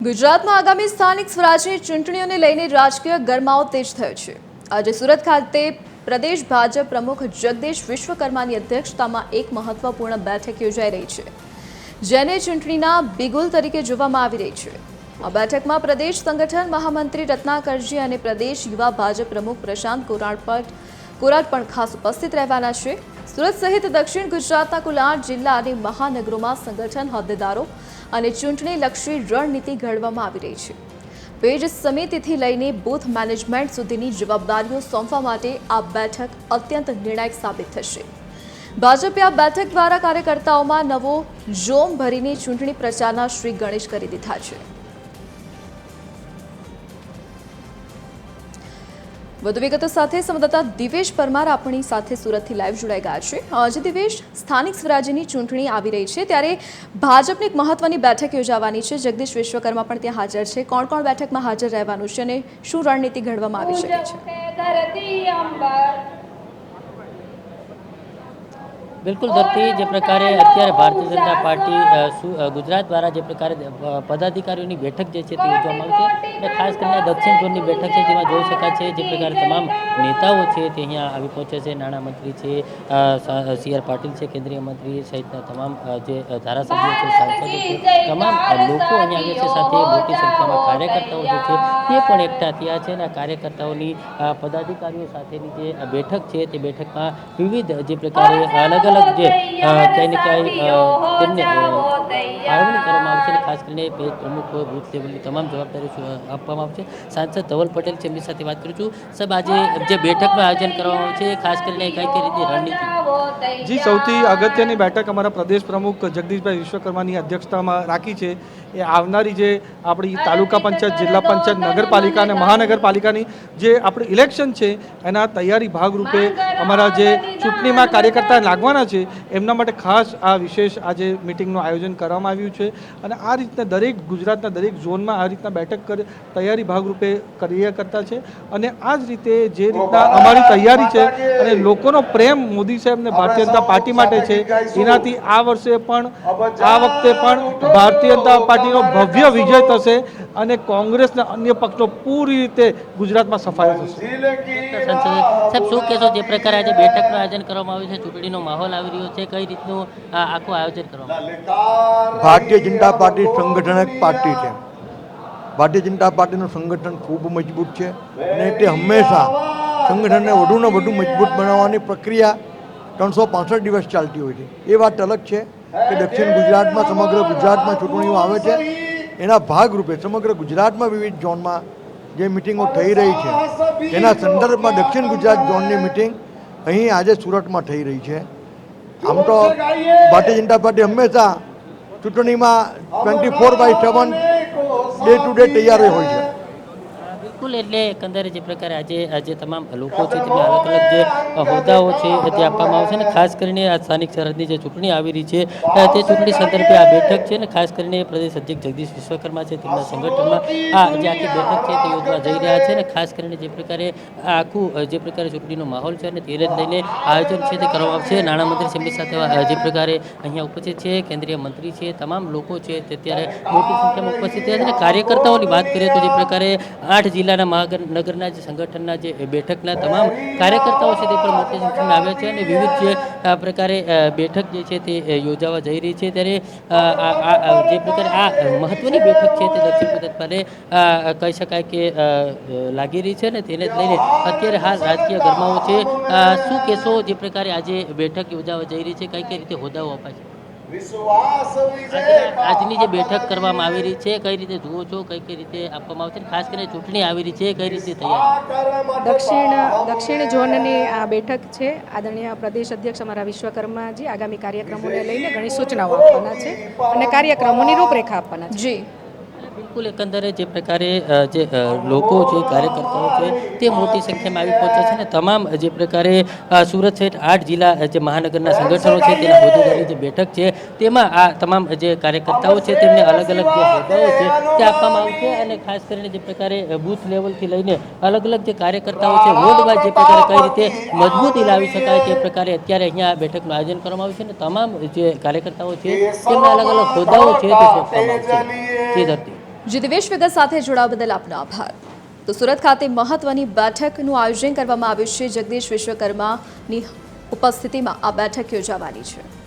ગુજરાતમાં આગામી સ્થાનિક સ્વરાજની ચૂંટણીઓને લઈને રાજકીય ગરમાવો તેજ થયો છે। આજે સુરત ખાતે પ્રદેશ ભાજપ પ્રમુખ જગદીશ વિશ્વકર્માની અધ્યક્ષતામાં એક મહત્વપૂર્ણ બેઠક યોજાઈ રહી છે, જેને ચૂંટણીના બિગુલ તરીકે જોવામાં આવી રહી છે। આ બેઠકમાં પ્રદેશ સંગઠન મહામંત્રી રત્નાકરજી અને પ્રદેશ યુવા ભાજપ પ્રમુખ પ્રશાંત કોરાટ પણ ખાસ ઉપસ્થિત રહેવાના છે। સુરત સહિત દક્ષિણ ગુજરાતના કુલ 8 જિલ્લા અને મહાનગરોમાં સંગઠન હોદ્દેદારો અને ચૂંટણીલક્ષી રણનીતિ ઘડવામાં આવી રહી છે। પેજ સમિતિથી લઈને બૂથ મેનેજમેન્ટ સુધીની જવાબદારીઓ સોંપવા માટે આ બેઠક અત્યંત નિર્ણાયક સાબિત થશે। ભાજપે આ બેઠક દ્વારા કાર્યકર્તાઓમાં નવો જોમ ભરીને ચૂંટણી પ્રચારના શ્રી ગણેશ કરી દીધા છે। વધુ વિગતો સાથે સંવાદદાતા દિવેશ પરમાર આપણી સાથે સુરતથી લાઈવ જોડાઈ ગયા છે। આજે દિવેશ, સ્થાનિક સ્વરાજ્યની ચૂંટણી આવી રહી છે, ત્યારે ભાજપની એક મહત્વની બેઠક યોજાવાની છે। જગદીશ વિશ્વકર્મા પણ ત્યાં હાજર છે। કોણ કોણ બેઠકમાં હાજર રહેવાનું છે અને શું રણનીતિ ઘડવામાં આવી શકે છે? बिल्कुल धरती जे प्रकारे अत्यारे भारतीय जनता पार्टी गुजरात द्वारा जे प्रकारे पदाधिकारीओनी बैठक जे छे ते योजवामां आवी छे ने खास करीने दक्षिण झोननी बैठक छे, जेमां जोई शकाय छे जे प्रकारे तमाम नेताओ छे ते अहींया आवी पहोंचे छे। नाणामंत्री छे, CR पाटील छे, केंद्रीय मंत्री सहितना तमाम जे धारासभ्यो छे, सांसदो छे, तमाम लोको अहींया आव्या छे। साथे मोटी संख्यामां कार्यकर्ताओ जे छे ते पण एकठा थया छे અને કાર્યકર્તાઓની પદાધિકારીઓ સાથેની જે બેઠક છે તે બેઠકમાં વિવિધ જે પ્રકારે અલગ अलग जे कहीं ने कहीं तेमने फाळवणी करवामां आवशे અને खास કરીને પેજ પ્રમુખ હોય, બૂથ લેવલની તમામ જવાબદારી આપવામાં આવશે। सांसद धवल पटेल છે, એમની સાથે વાત કરું છું। સાહેબ, આજે જે બેઠકનું આયોજન કરવામાં આવ્યું છે, ખાસ કરીને કઈ કઈ રીતે રણનીતિ? जी, સૌથી અગત્યની બેઠક અમારા પ્રદેશ પ્રમુખ જગદીશભાઈ વિશ્વકર્માની અધ્યક્ષતામાં રાખી છે। એ આવનારી જે આપણી તાલુકા પંચાયત, જિલ્લા પંચાયત, નગરપાલિકા અને મહાનગરપાલિકાની જે આપણી ઇલેક્શન છે એના તૈયારી ભાગરૂપે અમારા જે ચૂંટણીમાં કાર્યકર્તા લાગવાના છે એમના માટે ખાસ આ વિશેષ આજે મિટિંગનું આયોજન કરવામાં આવ્યું છે। અને આ રીતના દરેક ગુજરાતના દરેક ઝોનમાં આ રીતના બેઠક તૈયારી ભાગરૂપે કર્યા કરતા છે। અને આ જ રીતે જે રીતના અમારી તૈયારી છે અને લોકોનો પ્રેમ મોદી સાહેબને ભારતીય જનતા પાર્ટી માટે છે, એનાથી આ વર્ષે પણ આ વખતે પણ ભારતીય જનતા પાર્ટીનો ભવ્ય વિજય થશે અને કોંગ્રેસના અન્ય પક્ષનો પૂરી રીતે ગુજરાતમાં સફાઈ થશે। સાહેબ, શું કહેશો, જે પ્રકારે આજે બેઠકનું આયોજન કરવામાં આવ્યું છે, ચૂંટણીનો માહોલ આવી રહ્યો છે, કઈ રીતનું આખું આયોજન કરવામાં? ભારતીય જનતા પાર્ટી સંગઠનક પાર્ટી છે। ભારતીય જનતા પાર્ટીનું સંગઠન ખૂબ મજબૂત છે અને તે હંમેશા સંગઠનને વધુને વધુ મજબૂત બનાવવાની પ્રક્રિયા 365 દિવસ ચાલતી હોય છે। એ વાત અલગ છે કે દક્ષિણ ગુજરાતમાં સમગ્ર ગુજરાતમાં ચૂંટણીઓ આવે છે, એના ભાગરૂપે સમગ્ર ગુજરાતમાં વિવિધ ઝોનમાં જે મિટિંગો થઈ રહી છે તેના સંદર્ભમાં દક્ષિણ ગુજરાત ઝોનની મિટિંગ અહીં આજે સુરતમાં થઈ રહી છે। આમ તો ભારતીય જનતા પાર્ટી હંમેશા ચૂંટણીમાં 24/7 ડે ટુ ડે તૈયાર હોય છે। બિલકુલ, એટલે એકંદરે જે પ્રકારે આજે તમામ લોકો છે તેમને અલગ અલગ જે હોદ્દાઓ છે તે આપવામાં આવશે અને ખાસ કરીને આ સ્થાનિક સ્વરાજની જે ચૂંટણી આવી રહી છે તે ચૂંટણી સંદર્ભે આ બેઠક છે અને ખાસ કરીને પ્રદેશ અધ્યક્ષ જગદીશ વિશ્વકર્મા છે, તેમના સંગઠનમાં આ જે આખી બેઠક છે તે યોજવા જઈ રહ્યા છે અને ખાસ કરીને જે પ્રકારે આ આખું જે પ્રકારે ચૂંટણીનો માહોલ છે અને તેને લઈને આયોજન છે તે કરવામાં આવશે। નાણામંત્રી તેમની સાથે જે પ્રકારે અહીંયા ઉપસ્થિત છે, કેન્દ્રીય મંત્રી છે, તમામ લોકો છે તે અત્યારે મોટી સંખ્યામાં ઉપસ્થિત છે અને કાર્યકર્તાઓની વાત કરીએ તો જે પ્રકારે 8 જિલ્લાના મહાનગરના જે સંગઠનના જે બેઠકના તમામ કાર્યકર્તાઓ છે તે પણ મોટી સંખ્યામાં આવ્યા છે અને વિવિધ જે પ્રકારે બેઠક જે છે તે યોજાવા જઈ રહી છે। ત્યારે જે પ્રકારે આ મહત્વની બેઠક છે તે દક્ષિણ ગુજરાત માટે કહી શકાય કે લાગી રહી છે અને તેને જ લઈને અત્યારે હાલ રાજકીય ગરમાવો છે। શું કહેશો, જે પ્રકારે આજે બેઠક યોજાવા જઈ રહી છે, કઈ કઈ રીતે હોદ્દાઓ અપાય છે? આજની જે બેઠક કરવામાં આવી રહી છે, કઈ રીતે જુઓ છો, કઈ કઈ રીતે આપવામાં આવશે, ખાસ કરીને ચૂંટણી આવી રહી છે, કઈ રીતે તૈયાર? દક્ષિણ ઝોનની આ બેઠક છે। આદરણીય પ્રદેશ અધ્યક્ષ અમારા વિશ્વકર્માજી આગામી કાર્યક્રમોને લઈને ઘણી સૂચનાઓ આપવાના છે અને કાર્યક્રમોની રૂપરેખા આપવાના છે। જી બિલકુલ, એકંદરે જે પ્રકારે જે લોકો છે, કાર્યકર્તાઓ છે તે મોટી સંખ્યામાં આવી પહોંચ્યા છે અને તમામ જે પ્રકારે સુરત સહિત 8 જિલ્લા જે મહાનગરના સંગઠનો છે તેના હોદ્દેદારની જે બેઠક છે તેમાં આ તમામ જે કાર્યકર્તાઓ છે તેમને અલગ અલગ જે હોદ્દાઓ છે તે આપવામાં આવશે અને ખાસ કરીને જે પ્રકારે બૂથ લેવલથી લઈને અલગ અલગ જે કાર્યકર્તાઓ છે વોર્ડ વાઇઝ જે પ્રકારે કઈ રીતે મજબૂતી લાવી શકાય તે પ્રકારે અત્યારે અહીંયા બેઠકનું આયોજન કરવામાં આવ્યું છે અને તમામ જે કાર્યકર્તાઓ છે તેમને અલગ અલગ હોદ્દાઓ છે તે સોંપવામાં આવશે। જે ધરતી જે દિવેશ વિગત સાથે જોડાવા બદલ આપનો આભાર. તો સુરત ખાતે મહત્વની બેઠકનું આયોજન કરવામાં આવ્યું છે. જગદીશ વિશ્વકર્માની ઉપસ્થિતિમાં આ બેઠક યોજાવાની છે.